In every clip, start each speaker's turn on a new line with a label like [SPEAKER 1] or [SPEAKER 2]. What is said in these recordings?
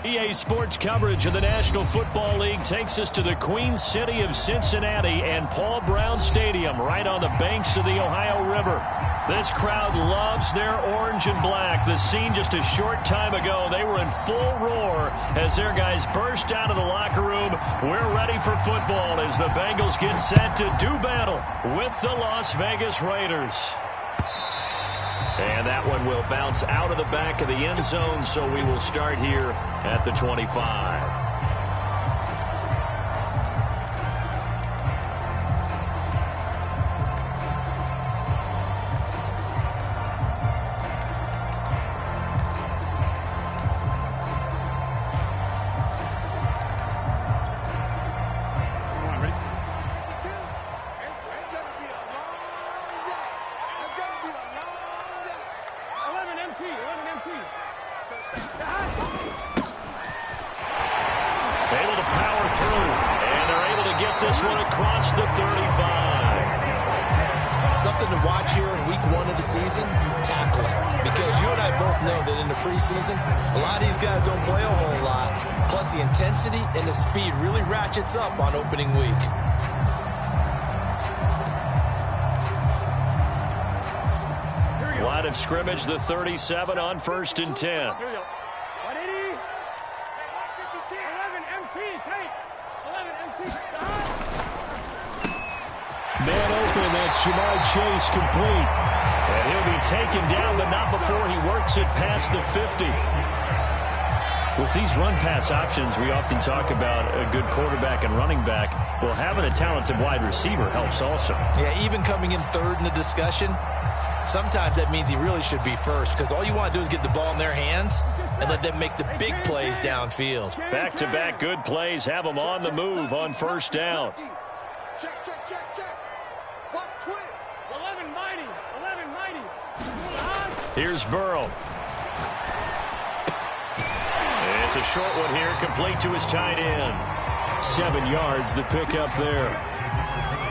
[SPEAKER 1] EA Sports coverage of the National Football League takes us to the Queen City of Cincinnati and Paul Brown Stadium right on the banks of the Ohio River. This crowd loves their orange and black. The scene just a short time ago, they were in full roar as their guys burst out of the locker room. We're ready for football as the Bengals get set to do battle with the Las Vegas Raiders. And that one will bounce out of the back of the end zone, so we will start here at the 25. Able to power through, and they're able to get this one across the 35.
[SPEAKER 2] Something to watch here in week 1 of the season, tackling. Because you and I both know that in the preseason, a lot of these guys don't play a whole lot. Plus the intensity and the speed really ratchets up on opening week.
[SPEAKER 1] Line of scrimmage, the 37 on 1st and 10.
[SPEAKER 3] Here we go. 180. 11 MT. Take. 11 MT.
[SPEAKER 1] Man open, that's Jamar Chase complete. And he'll be taken down, but not before he works it past the 50. With these run-pass options, we often talk about a good quarterback and running back. Well, having a talented wide receiver helps also.
[SPEAKER 2] Yeah, even coming in third in the discussion, sometimes that means he really should be first, because all you want to do is get the ball in their hands and let them make the big plays downfield.
[SPEAKER 1] Back-to-back good plays have them on the move on 1st down.
[SPEAKER 3] Check, check, check, check. What twist? 11 mighty. 11 mighty.
[SPEAKER 1] Here's Burrow. It's a short one here, complete to his tight end. 7 yards, the pickup there.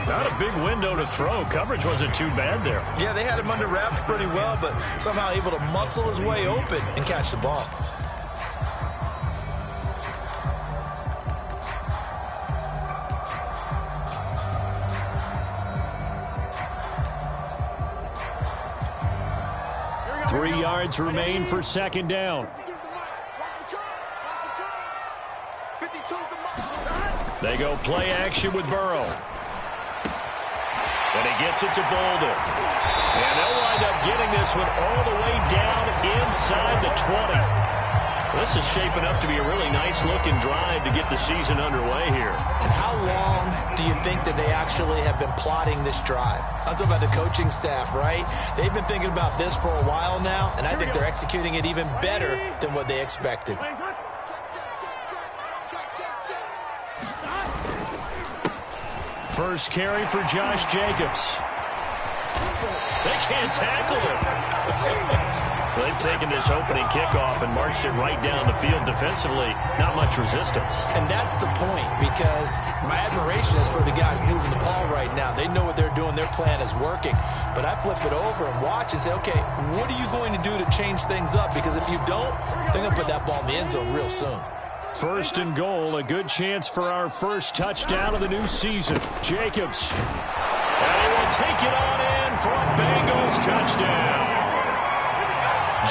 [SPEAKER 1] Not a big window to throw. Coverage wasn't too bad there.
[SPEAKER 2] Yeah, they had him under wraps pretty well, but somehow able to muscle his way open and catch the ball.
[SPEAKER 1] Three yards remain for 2nd down. They go play action with Burrow. And he gets it to Bolden. And they'll wind up getting this one all the way down inside the 20. This is shaping up to be a really nice-looking drive to get the season underway here.
[SPEAKER 2] And how long do you think that they actually have been plotting this drive? I'm talking about the coaching staff, right? They've been thinking about this for a while now, and I think they're executing it even better than what they expected.
[SPEAKER 1] First carry for Josh Jacobs. They can't tackle him. They've taken this opening kickoff and marched it right down the field defensively. Not much resistance.
[SPEAKER 2] And that's the point, because my admiration is for the guys moving the ball right now. They know what they're doing. Their plan is working. But I flip it over and watch and say, okay, what are you going to do to change things up? Because if you don't, they're going to put that ball in the end zone real soon.
[SPEAKER 1] 1st and goal, a good chance for our first touchdown of the new season. Jacobs. And he will take it on in for a Bengals touchdown.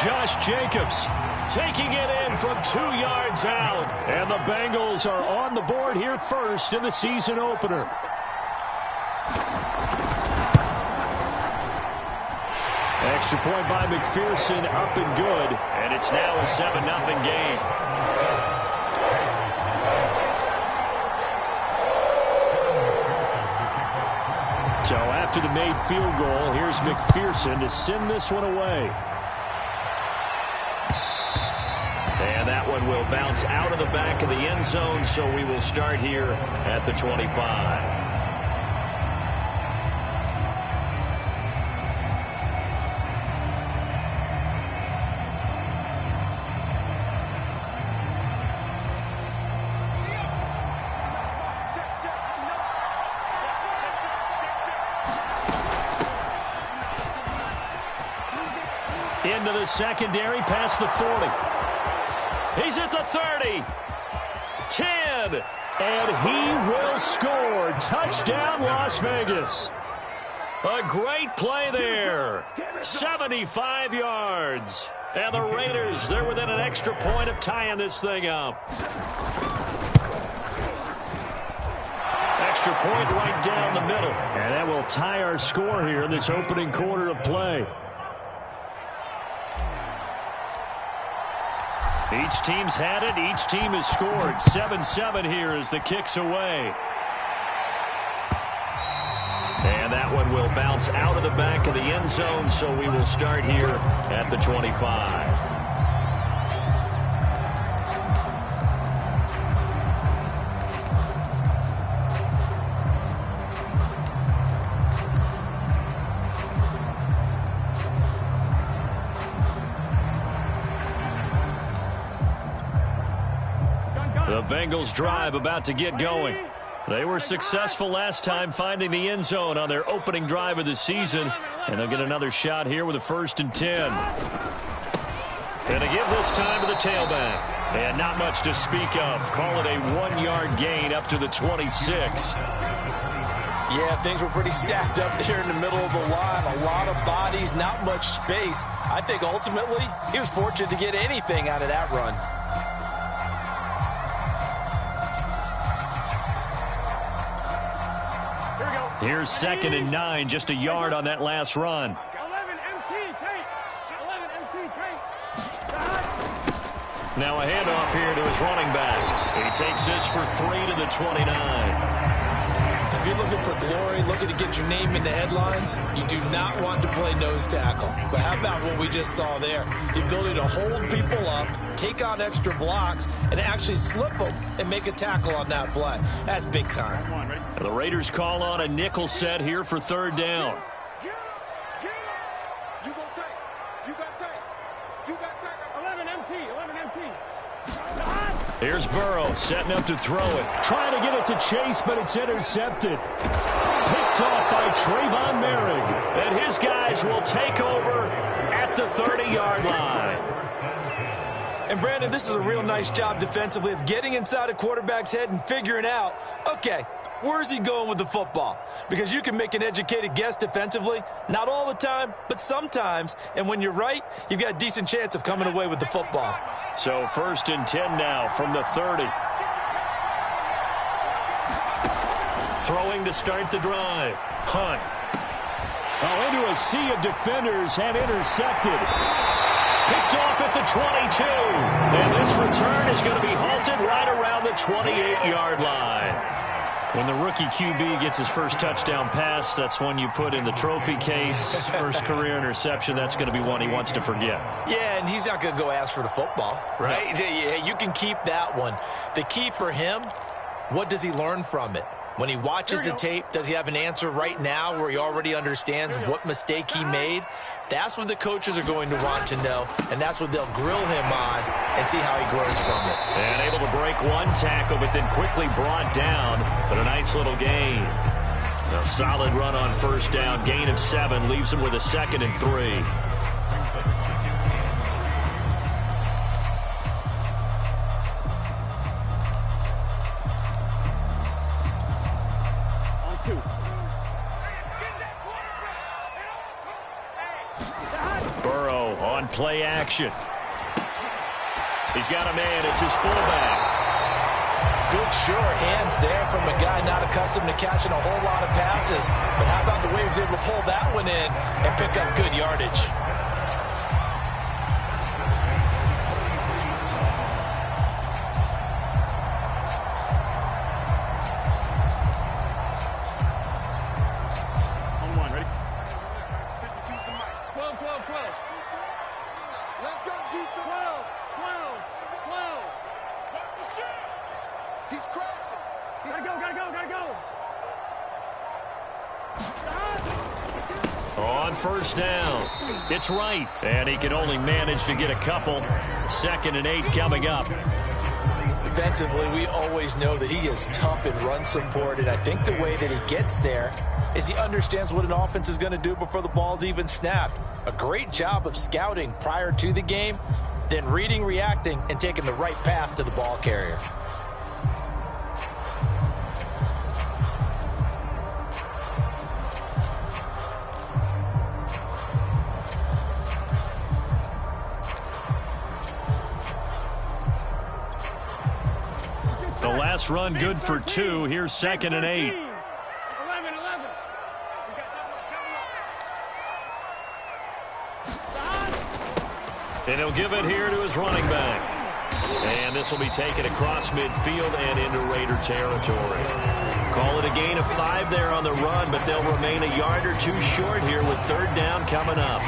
[SPEAKER 1] Josh Jacobs taking it in from 2 yards out. And the Bengals are on the board here first in the season opener. Extra point by McPherson, up and good. And it's now a 7-0 game. So after the made field goal, here's McPherson to send this one away. And that one will bounce out of the back of the end zone, so we will start here at the 25. Into the secondary, past the 40. He's at the 30. 10. And he will score. Touchdown, Las Vegas. A great play there. 75 yards. And the Raiders, they're within an extra point of tying this thing up. Extra point right down the middle. And that will tie our score here in this opening quarter of play. Each team's had it. Each team has scored. 7-7 here as the kick's away. And that one will bounce out of the back of the end zone, so we will start here at the 25. The Bengals drive about to get going. They were successful last time finding the end zone on their opening drive of the season, and they'll get another shot here with a 1st and 10. And to give this time to the tailback. And not much to speak of. Call it a 1-yard gain up to the 26.
[SPEAKER 2] Yeah, things were pretty stacked up there in the middle of the line. A lot of bodies, not much space. I think ultimately he was fortunate to get anything out of that run.
[SPEAKER 1] Here's 2nd and 9, just a yard on that last run.
[SPEAKER 3] 11 MT, take. 11 MT, take.
[SPEAKER 1] Now a handoff here to his running back. He takes this for 3 to the 29.
[SPEAKER 2] If you're looking for glory, looking to get your name in the headlines, you do not want to play nose tackle. But how about what we just saw there? The ability to hold people up, take on extra blocks, and actually slip them and make a tackle on that play. That's big time.
[SPEAKER 1] And the Raiders call on a nickel set here for 3rd down.
[SPEAKER 3] Get him. Get him. You gonna take. You got take. You got take. 11 MT. 11 MT.
[SPEAKER 1] Here's Burrow setting up to throw it. Trying to get it to Chase, but it's intercepted. Picked off by Trayvon Merrick. And his guys will take over at the 30-yard line.
[SPEAKER 2] And, Brandon, this is a real nice job defensively of getting inside a quarterback's head and figuring out, okay, where's he going with the football? Because you can make an educated guess defensively. Not all the time, but sometimes. And when you're right, you've got a decent chance of coming away with the football.
[SPEAKER 1] So 1st and 10 now from the 30. Throwing to start the drive. Hunt. Oh, into a sea of defenders and intercepted. Picked off at the 22. And this return is going to be halted right around the 28-yard line. When the rookie QB gets his first touchdown pass, that's one you put in the trophy case. First career interception, that's going to be one he wants to forget.
[SPEAKER 2] Yeah, and he's not going to go ask for the football, right? No. Yeah, you can keep that one. The key for him, what does he learn from it? When he watches the tape, does he have an answer right now where he already understands what mistake he made? That's what the coaches are going to want to know, and that's what they'll grill him on and see how he grows from it.
[SPEAKER 1] And able to break one tackle, but then quickly brought down. But a nice little gain. A solid run on 1st down. Gain of 7 leaves him with a 2nd and 3. Burrow on play action. He's got a man. It's his fullback.
[SPEAKER 2] Good sure hands there from a guy not accustomed to catching a whole lot of passes. But how about the way he was able to pull that one in and pick up good yardage?
[SPEAKER 1] On 1st down, it's right, and he can only manage to get a couple. 2nd and 8 coming up.
[SPEAKER 2] Defensively, we always know that he is tough in run support, and I think the way that he gets there is he understands what an offense is going to do before the ball's even snapped. A great job of scouting prior to the game, then reading, reacting, and taking the right path to the ball carrier.
[SPEAKER 1] The last run good for 2. Here's 2nd and 8.
[SPEAKER 3] 11.
[SPEAKER 1] And he'll give it here to his running back. And this will be taken across midfield and into Raider territory. Call it a gain of 5 there on the run, but they'll remain a yard or 2 short here with 3rd down coming up.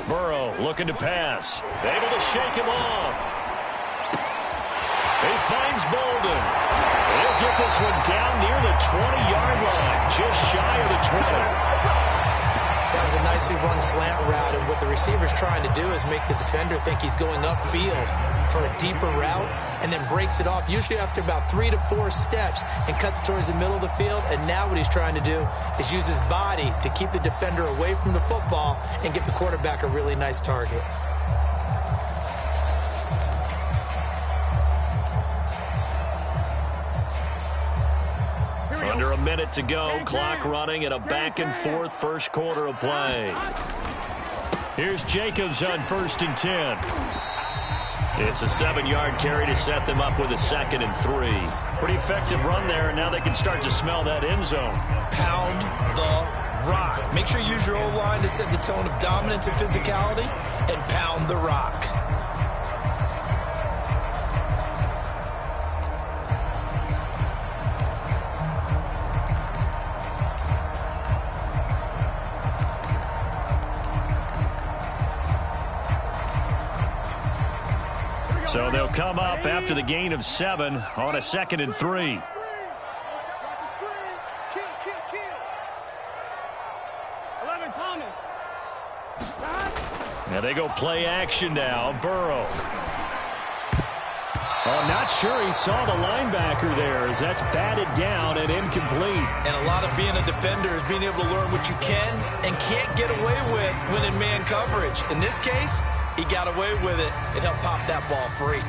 [SPEAKER 1] Burrow looking to pass. Able to shake him off. He finds Bolden. He'll get this one down near the 20-yard line, just shy of the 20.
[SPEAKER 2] That was a nicely run slant route, and what the receiver's trying to do is make the defender think he's going upfield for a deeper route, and then breaks it off, usually after about 3 to 4 steps, and cuts towards the middle of the field. And now what he's trying to do is use his body to keep the defender away from the football and give the quarterback a really nice target.
[SPEAKER 1] Under a minute to go, clock running, and a back-and-forth first quarter of play. Here's Jacobs on 1st and 10. It's a 7-yard carry to set them up with a 2nd and 3. Pretty effective run there, and now they can start to smell that end zone.
[SPEAKER 2] Pound the rock. Make sure you use your O-line to set the tone of dominance and physicality, and pound the rock.
[SPEAKER 1] So they'll come up after the gain of 7 on a 2nd and 3. And they go play action now. Burrow. Oh, not sure he saw the linebacker there as that's batted down and incomplete.
[SPEAKER 2] And a lot of being a defender is being able to learn what you can and can't get away with when in man coverage. In this case, he got away with it. It helped pop that ball free.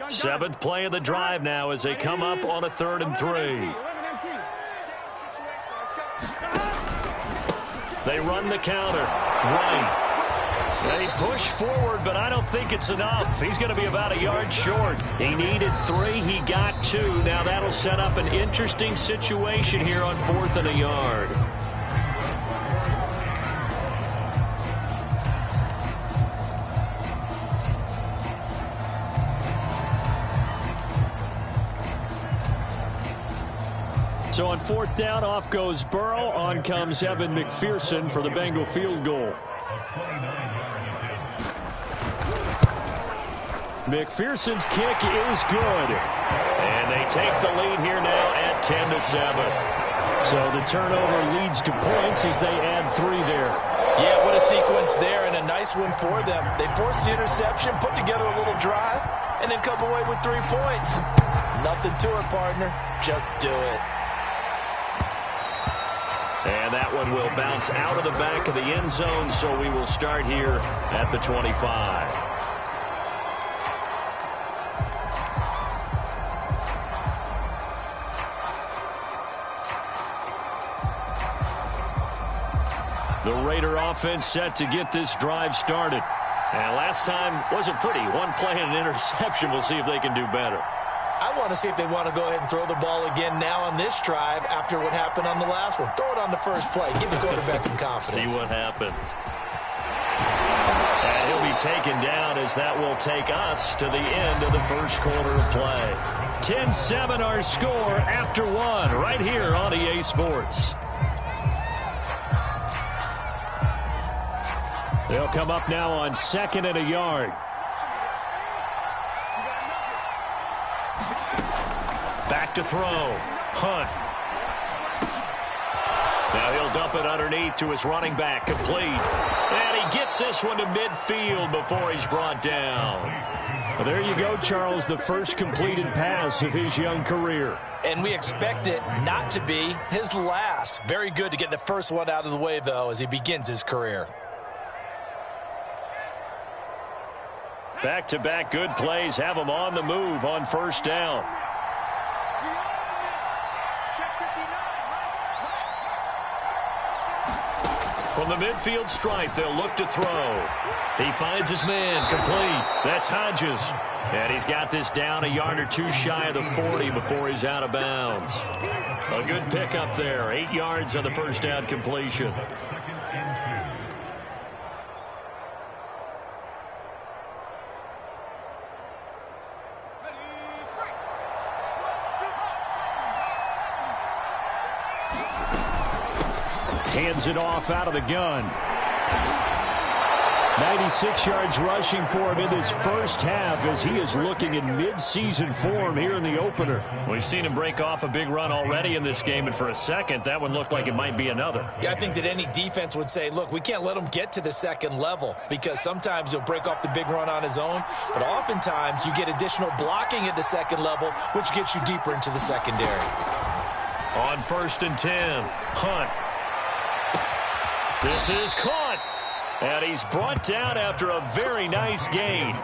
[SPEAKER 1] Seventh play of the drive now as they come up on a 3rd and 3. They run the counter. Right. They push forward, but I don't think it's enough. He's going to be about a yard short. He needed 3. He got 2. Now that'll set up an interesting situation here on 4th and a yard. So on 4th down, off goes Burrow. On comes Evan McPherson for the Bengal field goal. McPherson's kick is good. And they take the lead here now at 10-7. So the turnover leads to points as they add 3 there.
[SPEAKER 2] Yeah, what a sequence there, and a nice one for them. They forced the interception, put together a little drive, and then come away with 3 points. Nothing to it, partner. Just do it.
[SPEAKER 1] And that one will bounce out of the back of the end zone, so we will start here at the 25. The Raider offense set to get this drive started. And last time wasn't pretty. 1 play and an interception. We'll see if they can do better.
[SPEAKER 2] I want to see if they want to go ahead and throw the ball again now on this drive after what happened on the last one. Throw it on the first play. Give the quarterback some confidence.
[SPEAKER 1] See what happens. And he'll be taken down as that will take us to the end of the first quarter of play. 10-7 our score after one right here on EA Sports. They'll come up now on 2nd and a yard. Back to throw. Hunt. Now he'll dump it underneath to his running back, complete. And he gets this one to midfield before he's brought down. Well, there you go, Charles, the first completed pass of his young career.
[SPEAKER 2] And we expect it not to be his last. Very good to get the first one out of the way, though, as he begins his career.
[SPEAKER 1] Back-to-back good plays have him on the move on first down. From the midfield stripe, they'll look to throw. He finds his man, complete. That's Hodges. And he's got this down a yard or two shy of the 40 before he's out of bounds. A good pickup there. 8 yards on the first down completion. Hands it off out of the gun. 96 yards rushing for him in this first half as he is looking in mid-season form here in the opener. We've seen him break off a big run already in this game, and for a second, that one looked like it might be another.
[SPEAKER 2] Yeah, I think that any defense would say, look, we can't let him get to the second level because sometimes he'll break off the big run on his own, but oftentimes you get additional blocking at the second level, which gets you deeper into the secondary.
[SPEAKER 1] On 1st and 10, Hunt. This is caught, and he's brought down after a very nice gain.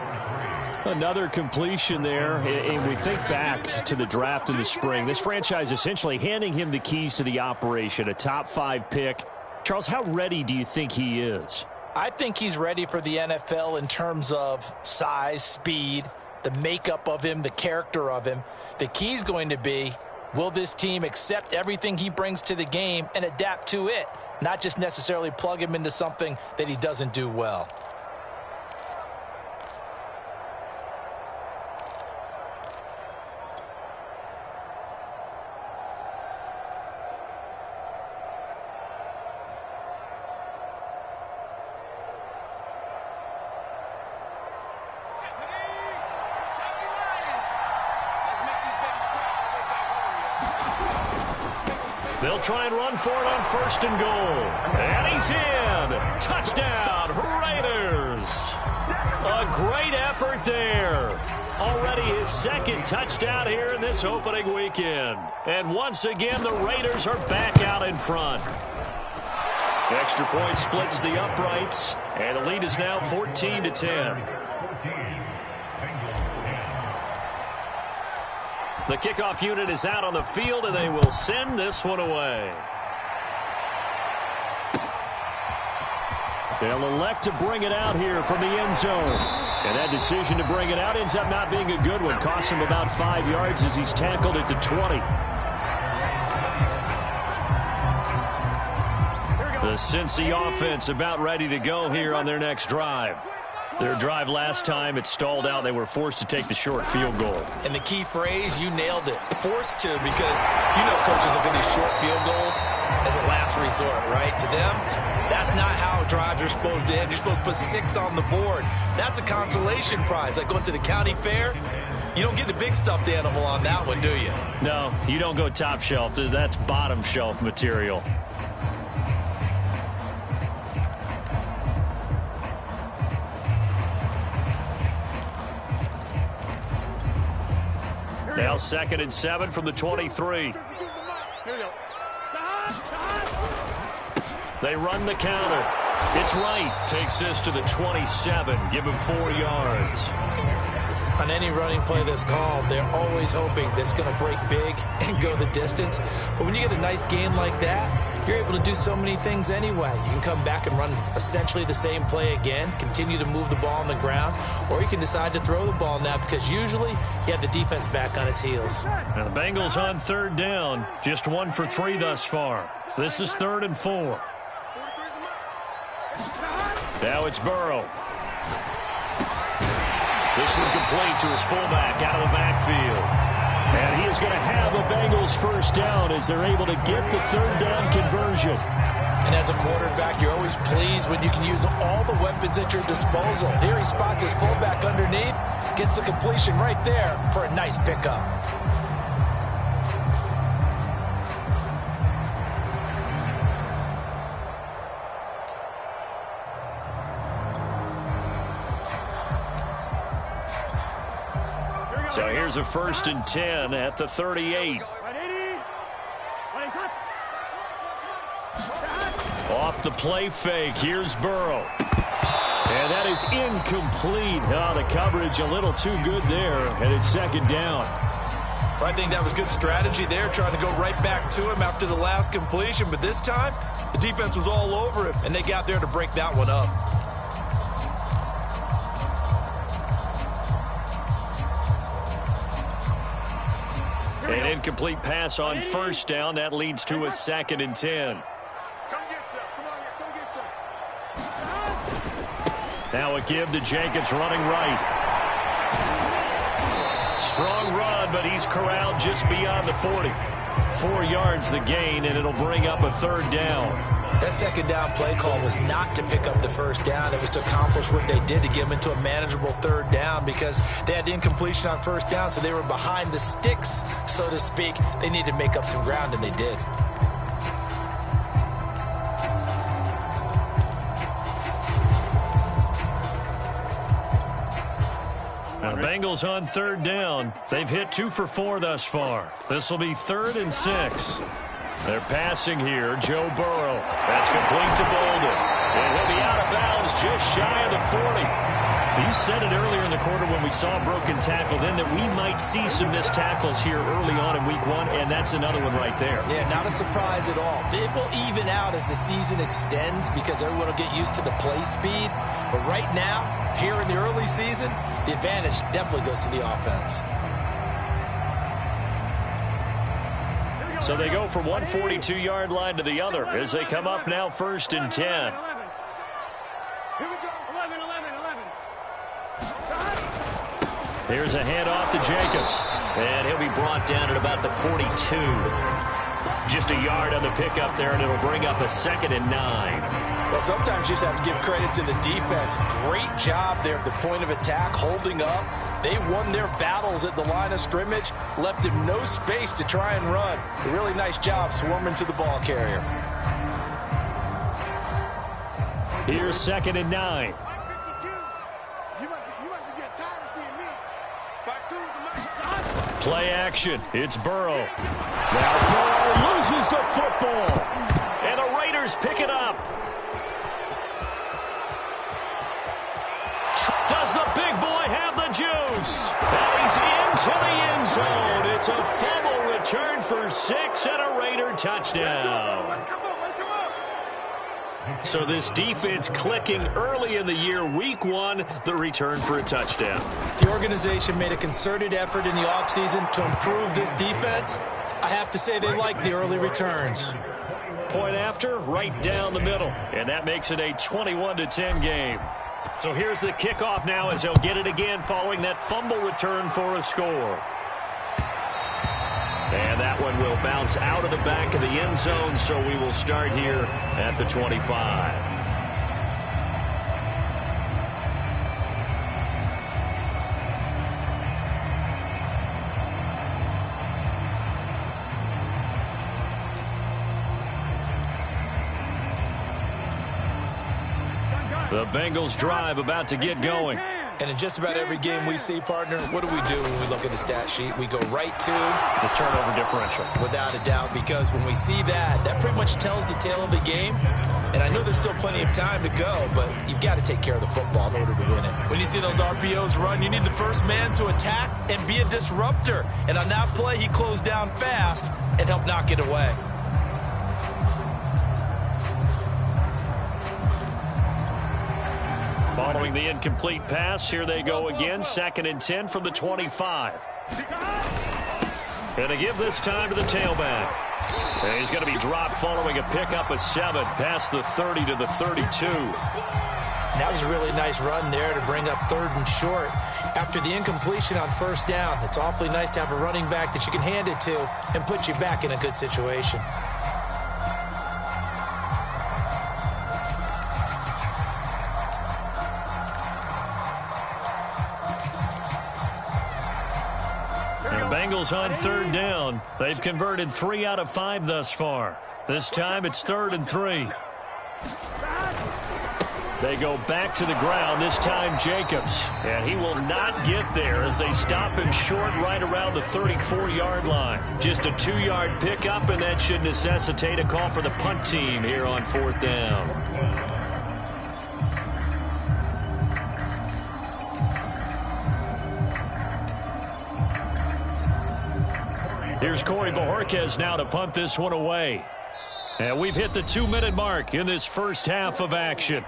[SPEAKER 1] Another completion there, and we think back to the draft in the spring. This franchise essentially handing him the keys to the operation, a top 5 pick. Charles, how ready do you think he is?
[SPEAKER 2] I think he's ready for the NFL in terms of size, speed, the makeup of him, the character of him. The key's going to be, will this team accept everything he brings to the game and adapt to it? Not just necessarily plug him into something that he doesn't do well.
[SPEAKER 1] They'll try and run for it on 1st and goal. And he's in. Touchdown, Raiders. A great effort there. Already his 2nd touchdown here in this opening weekend. And once again, the Raiders are back out in front. Extra point splits the uprights. And the lead is now 14-10. The kickoff unit is out on the field, and they will send this one away. They'll elect to bring it out here from the end zone. And that decision to bring it out ends up not being a good one. Costs him about 5 yards as he's tackled it to 20. The Cincy offense about ready to go here on their next drive. Their drive last time, it stalled out. They were forced to take the short field goal.
[SPEAKER 2] And the key phrase, you nailed it. Forced to, because you know coaches look at these short field goals as a last resort, right? To them, that's not how drives are supposed to end. You're supposed to put 6 on the board. That's a consolation prize. Like going to the county fair, you don't get the big stuffed animal on that one, do you?
[SPEAKER 1] No, you don't go top shelf. That's bottom shelf material. Now 2nd and 7 from the 23. They run the counter. It's Wright. Takes this to the 27. Give him 4 yards.
[SPEAKER 2] On any running play that's called, they're always hoping that it's going to break big and go the distance. But when you get a nice game like that, you're able to do so many things anyway. You can come back and run essentially the same play again, continue to move the ball on the ground, or you can decide to throw the ball now because usually you have the defense back on its heels.
[SPEAKER 1] Now the Bengals on 3rd down, just 1 for 3 thus far. This is 3rd and 4. Now it's Burrow. one complete to his fullback out of the backfield. And he is going to have the Bengals first down as they're able to get the third down conversion.
[SPEAKER 2] And as a quarterback, you're always pleased when you can use all the weapons at your disposal. Here he spots his fullback underneath, gets the completion right there for a nice pickup.
[SPEAKER 1] So here's a 1st and 10 at the 38. Off the play fake, here's Burrow. And that is incomplete. Oh, the coverage a little too good there, and it's 2nd down.
[SPEAKER 2] I think that was good strategy there, trying to go right back to him after the last completion. But this time, the defense was all over him, and they got there to break that one up.
[SPEAKER 1] An incomplete pass on 1st down. That leads to a 2nd and 10. Now a give to Jacobs running right. Strong run, but he's corralled just beyond the 40. 4 yards the gain, and it'll bring up a 3rd down.
[SPEAKER 2] That 2nd down play call was not to pick up the 1st down. It was to accomplish what they did to get them into a manageable 3rd down because they had incompletion on 1st down, so they were behind the sticks, so to speak. They needed to make up some ground, and they did.
[SPEAKER 1] The Bengals on 3rd down. They've hit 2 for 4 thus far. This will be 3rd and 6. They're passing here. Joe Burrow. That's complete to Bolden. And he'll be out of bounds just shy of the 40. You said it earlier in the quarter when we saw a broken tackle then that we might see some missed tackles here early on in week 1, and that's another one right there.
[SPEAKER 2] Yeah, not a surprise at all. It will even out as the season extends because everyone will get used to the play speed. But right now, here in the early season, the advantage definitely goes to the offense.
[SPEAKER 1] So they go from one 42-yard line to the other as they come up now 1st and 10.
[SPEAKER 3] Here we go. 11, 11, 11.
[SPEAKER 1] Here's a handoff to Jacobs. And he'll be brought down at about the 42. Just a yard on the pickup there, and it'll bring up a 2nd and 9.
[SPEAKER 2] Well, sometimes you just have to give credit to the defense. Great job there at the point of attack, holding up. They won their battles at the line of scrimmage, left him no space to try and run. A really nice job swarming to the ball carrier.
[SPEAKER 1] Here's 2nd and 9.
[SPEAKER 3] You must be getting tired of seeing me.
[SPEAKER 1] Play action. It's Burrow. Now Burrow loses the football. And the Raiders pick it up. Does the big boy have the juice? And he's into the end zone. It's a fumble return for 6 and a Raider touchdown. So this defense clicking early in the year. Week 1, the return for a touchdown.
[SPEAKER 2] The organization made a concerted effort in the offseason to improve this defense. I have to say they like the early returns.
[SPEAKER 1] Point after, right down the middle. And that makes it a 21-10 game. So here's the kickoff now as they'll get it again following that fumble return for a score. And that one will bounce out of the back of the end zone, so we will start here at the 25. The Bengals drive about to get going.
[SPEAKER 2] And in just about every game we see, partner, what do we do when we look at the stat sheet? We go right to
[SPEAKER 1] the turnover differential.
[SPEAKER 2] Without a doubt, because when we see that, that pretty much tells the tale of the game. And I know there's still plenty of time to go, but you've got to take care of the football in order to win it. When you see those RPOs run, you need the first man to attack and be a disruptor. And on that play, he closed down fast and helped knock it away.
[SPEAKER 1] Following the incomplete pass, here they go again. 2nd and 10 from the 25. And a give this time to the tailback. And he's going to be dropped following a pickup of 7 past the 30 to the 32.
[SPEAKER 2] And that was a really nice run there to bring up 3rd and short. After the incompletion on 1st down, it's awfully nice to have a running back that you can hand it to and put you back in a good situation.
[SPEAKER 1] Bengals on 3rd down. They've converted 3 out of 5 thus far. This time it's 3rd and 3. They go back to the ground, this time Jacobs. And he will not get there as they stop him short right around the 34-yard line. Just a 2-yard pickup, and that should necessitate a call for the punt team here on 4th down. Here's Corey Bojorquez now to punt this one away. And we've hit the 2-minute mark in this first half of action.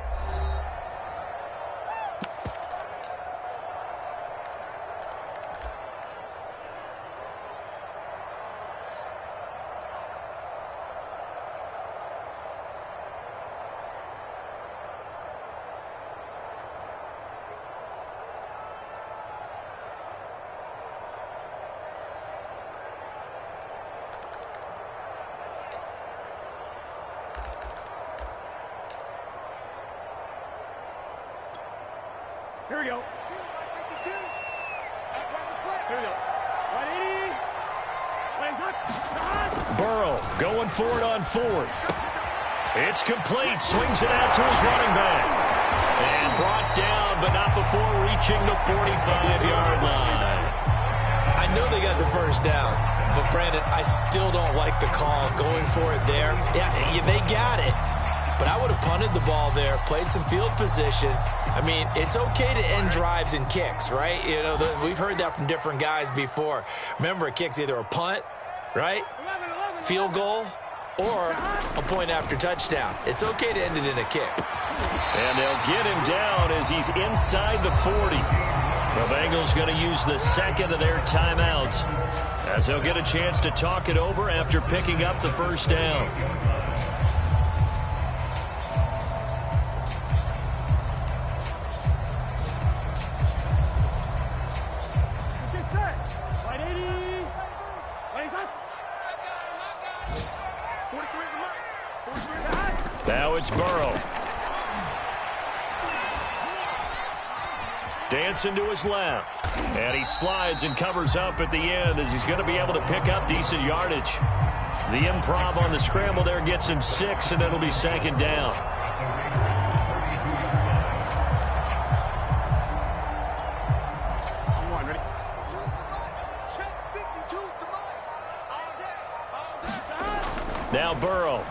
[SPEAKER 3] Here we go. Here we go. 180.
[SPEAKER 1] Burrow going for it on 4th. It's complete. Swings it out to his running back. And brought down, but not before reaching the 45-yard line.
[SPEAKER 2] I know they got the 1st down, but Brandon, I still don't like the call going for it there. Yeah, they got it. But I would have punted the ball there, played some field position. I mean, it's okay to end drives and kicks, right? You know, we've heard that from different guys before. Remember, a kick's either a punt, right, field goal, or a point after touchdown. It's okay to end it in a kick.
[SPEAKER 1] And they'll get him down as he's inside the 40. The Bengals going to use the 2nd of their timeouts as they'll get a chance to talk it over after picking up the 1st down. Now it's Burrow. Dancing to his left. And he slides and covers up at the end as he's going to be able to pick up decent yardage. The improv on the scramble there gets him 6, and it'll be 2nd down. Now Burrow.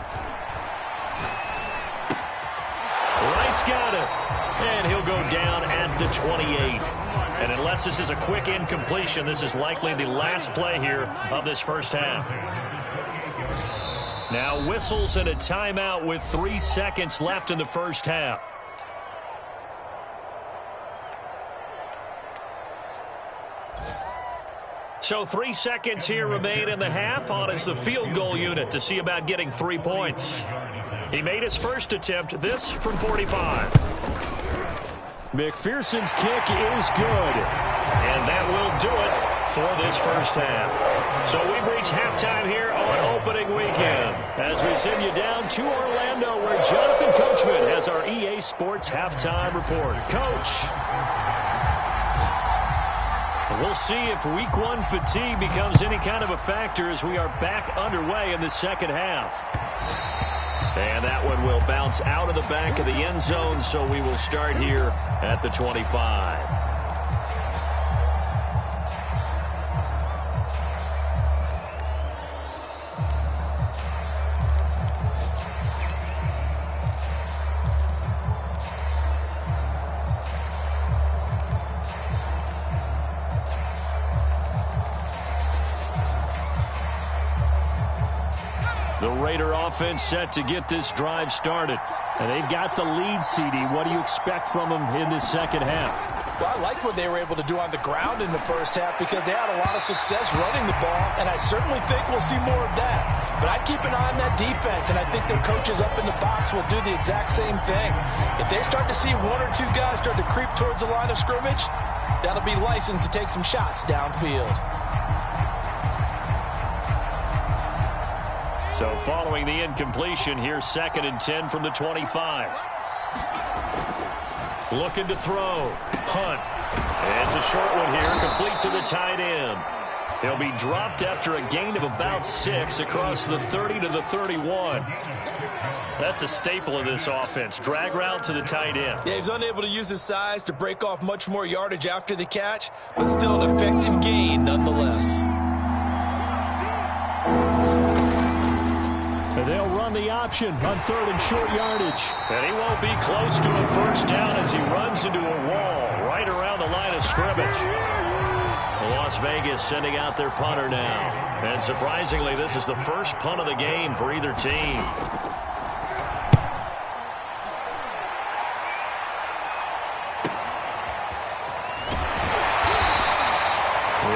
[SPEAKER 1] Wright's got it. And he'll go down at the 28. And unless this is a quick incompletion, this is likely the last play here of this first half. Now whistles and a timeout with 3 seconds left in the first half. So 3 seconds here remain in the half. On is the field goal unit to see about getting 3 points. He made his first attempt, this from 45. McPherson's kick is good. And that will do it for this first half. So we've reached halftime here on opening weekend as we send you down to Orlando where Jonathan Coachman has our EA Sports halftime report. Coach. We'll see if Week 1 fatigue becomes any kind of a factor as we are back underway in the second half. And that one will bounce out of the back of the end zone, so we will start here at the 25. The Raider offense set to get this drive started. And they've got the lead, CD. What do you expect from them in this second half?
[SPEAKER 2] Well, I like what they were able to do on the ground in the first half because they had a lot of success running the ball, and I certainly think we'll see more of that. But I'd keep an eye on that defense, and I think their coaches up in the box will do the exact same thing. If they start to see one or two guys start to creep towards the line of scrimmage, that'll be licensed to take some shots downfield.
[SPEAKER 1] So following the incompletion, here's 2nd and 10 from the 25. Looking to throw. Hunt. It's a short one here, complete to the tight end. He'll be dropped after a gain of about 6 across the 30 to the 31. That's a staple of this offense. Drag route to the tight end.
[SPEAKER 2] Yeah, he's unable to use his size to break off much more yardage after the catch, but still an effective gain nonetheless.
[SPEAKER 1] They'll run the option on 3rd and short yardage. And he won't be close to a first down as he runs into a wall right around the line of scrimmage. Las Vegas sending out their punter now. And surprisingly, this is the first punt of the game for either team.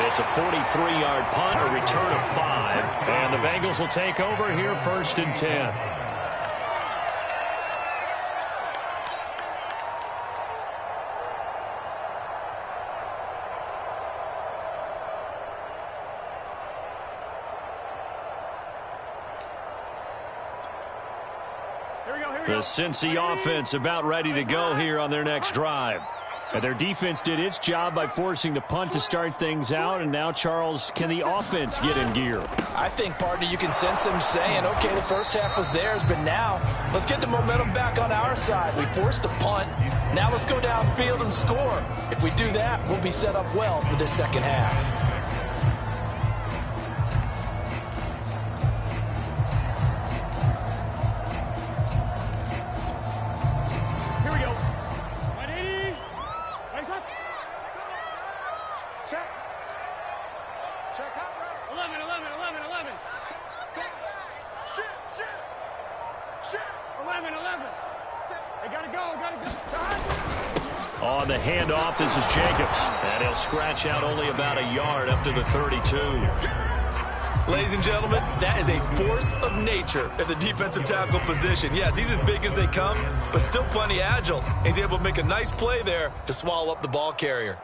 [SPEAKER 1] It's a 43-yard punt, a return of 5. And the Bengals will take over here 1st and 10. The Cincy offense about ready to go here on their next drive. And their defense did its job by forcing the punt to start things out. And now, Charles, can the offense get in gear?
[SPEAKER 2] I think, partner, you can sense them saying, okay, the first half was theirs, but now let's get the momentum back on our side. We forced a punt. Now let's go downfield and score. If we do that, we'll be set up well for this second half.
[SPEAKER 1] On the handoff, this is Jacobs. And he'll scratch out only about a yard up to the 32.
[SPEAKER 2] Ladies and gentlemen, that is a force of nature at the defensive tackle position. Yes, he's as big as they come, but still plenty agile. He's able to make a nice play there to swallow up the ball carrier.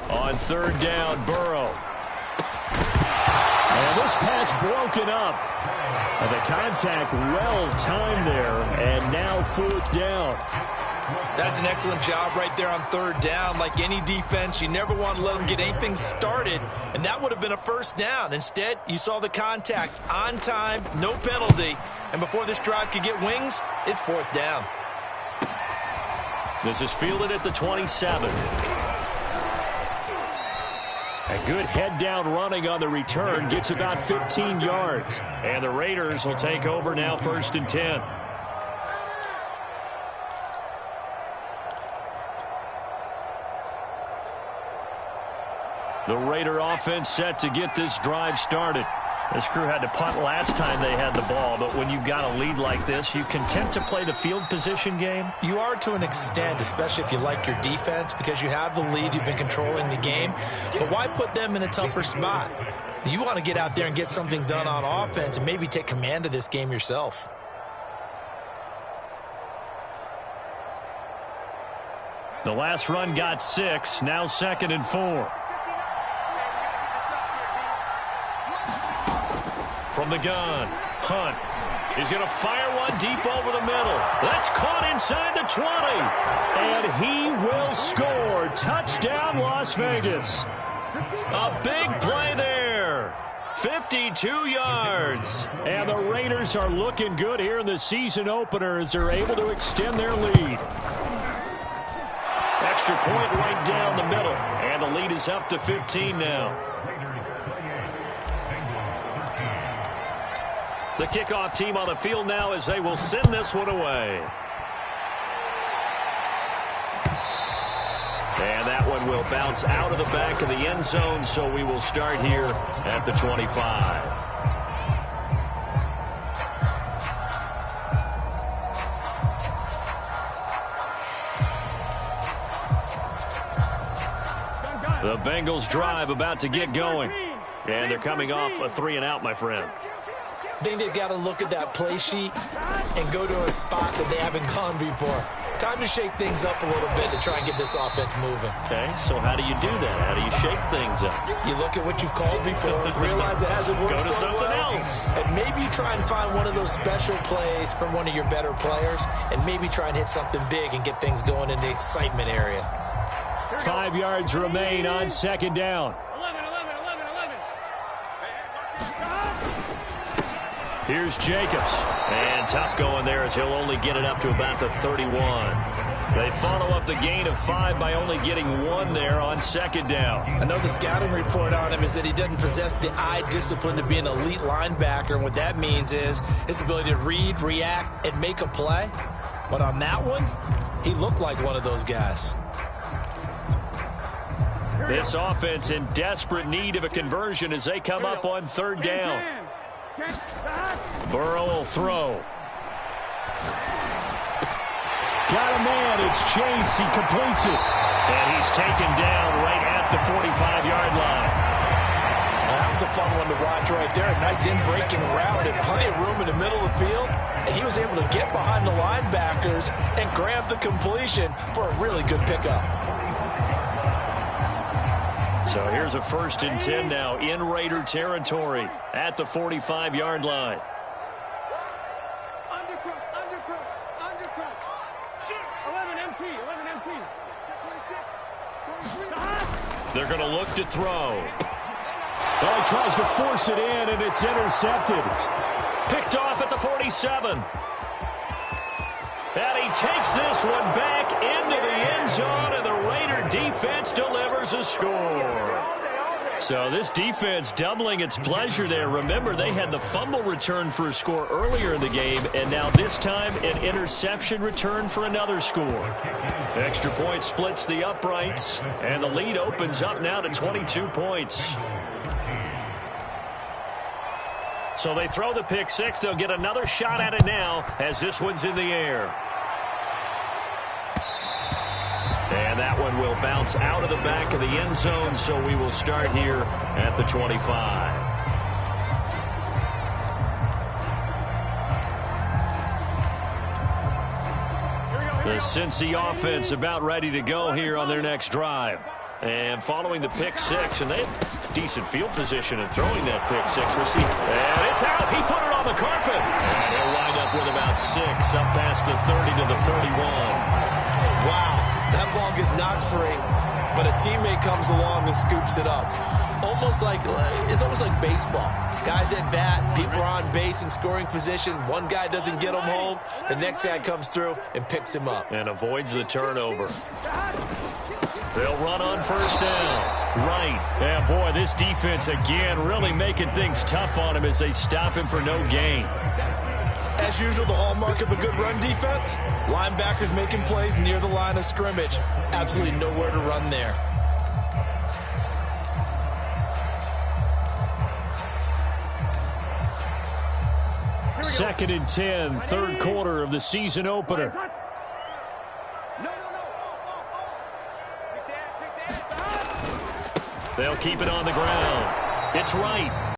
[SPEAKER 1] On 3rd down, Burrow. And this pass broken up. And the contact well timed there. And now 4th down.
[SPEAKER 2] That's an excellent job right there on 3rd down. Like any defense, you never want to let them get anything started. And that would have been a first down. Instead, you saw the contact on time, no penalty. And before this drive could get wings, it's 4th down.
[SPEAKER 1] This is fielded at the 27. A good head-down running on the return. Gets about 15 yards. And the Raiders will take over now 1st and 10. The Raider offense set to get this drive started. This crew had to punt last time they had the ball, but when you've got a lead like this, you content to play the field position game?
[SPEAKER 2] You are to an extent, especially if you like your defense, because you have the lead, you've been controlling the game. But why put them in a tougher spot? You want to get out there and get something done on offense and maybe take command of this game yourself.
[SPEAKER 1] The last run got 6, now 2nd and 4. From the gun, Hunt is going to fire one deep over the middle. That's caught inside the 20. And he will score. Touchdown, Las Vegas. A big play there. 52 yards. And the Raiders are looking good here in the season opener as they're able to extend their lead. Extra point right down the middle. And the lead is up to 15 now. The kickoff team on the field now as they will send this one away. And that one will bounce out of the back of the end zone, so we will start here at the 25. The Bengals drive about to get going. And they're coming off a 3-and-out, my friend.
[SPEAKER 2] I think they've got to look at that play sheet and go to a spot that they haven't gone before. Time to shake things up a little bit to try and get this offense moving.
[SPEAKER 1] Okay, so how do you do that? How do you shake things up?
[SPEAKER 2] You look at what you've called before, realize it hasn't worked
[SPEAKER 1] so
[SPEAKER 2] well,
[SPEAKER 1] else.
[SPEAKER 2] and maybe try and find one of those special plays from one of your better players, and maybe try and hit something big and get things going in the excitement area.
[SPEAKER 1] 5 yards remain on second down.
[SPEAKER 3] 11.
[SPEAKER 1] Here's Jacobs. And tough going there as he'll only get it up to about the 31. They follow up the gain of 5 by only getting 1 there on second down.
[SPEAKER 2] I know the scouting report on him is that he doesn't possess the eye discipline to be an elite linebacker. And what that means is his ability to read, react, and make a play. But on that one, he looked like one of those guys.
[SPEAKER 1] This offense in desperate need of a conversion as they come up on third down. Burrow will throw. Got a man. It's Chase. He completes it. And he's taken down right at the 45-yard line.
[SPEAKER 2] That was a fun one to watch right there. A nice in-breaking route and plenty of room in the middle of the field. And he was able to get behind the linebackers and grab the completion for a really good pickup.
[SPEAKER 1] So here's a 1st and 10 now in Raider territory at the 45-yard line.
[SPEAKER 3] Undercrook. 11 MT.
[SPEAKER 1] They're going to look to throw. Well, he tries to force it in, and it's intercepted. Picked off at the 47. And he takes this one back into the end zone, and the Raider defense delivers a score. So this defense doubling its pleasure there. Remember, they had the fumble return for a score earlier in the game, and now this time an interception return for another score. Extra point splits the uprights, and the lead opens up now to 22 points. So they throw the pick six. They'll get another shot at it now as this one's in the air. And that one will bounce out of the back of the end zone, so we will start here at the 25. The Cincy offense about ready to go here on their next drive. And following the pick six, and they have decent field position in throwing that pick six. We'll see. And it's out. He put it on the carpet. And he'll wind up with about 6 up past the 30 to the 31.
[SPEAKER 2] Wow. That ball gets knocked free, but a teammate comes along and scoops it up. It's almost like baseball. Guys at bat, people are on base in scoring position. One guy doesn't get him home. The next guy comes through and picks him up.
[SPEAKER 1] And avoids the turnover. They'll run on first down. Right. Yeah, boy, this defense again really making things tough on him as they stop him for no gain.
[SPEAKER 2] As usual, the hallmark of a good run defense, linebackers making plays near the line of scrimmage. Absolutely nowhere to run there.
[SPEAKER 1] Second and 10, third quarter of the season opener. They'll keep it on the ground. It's right.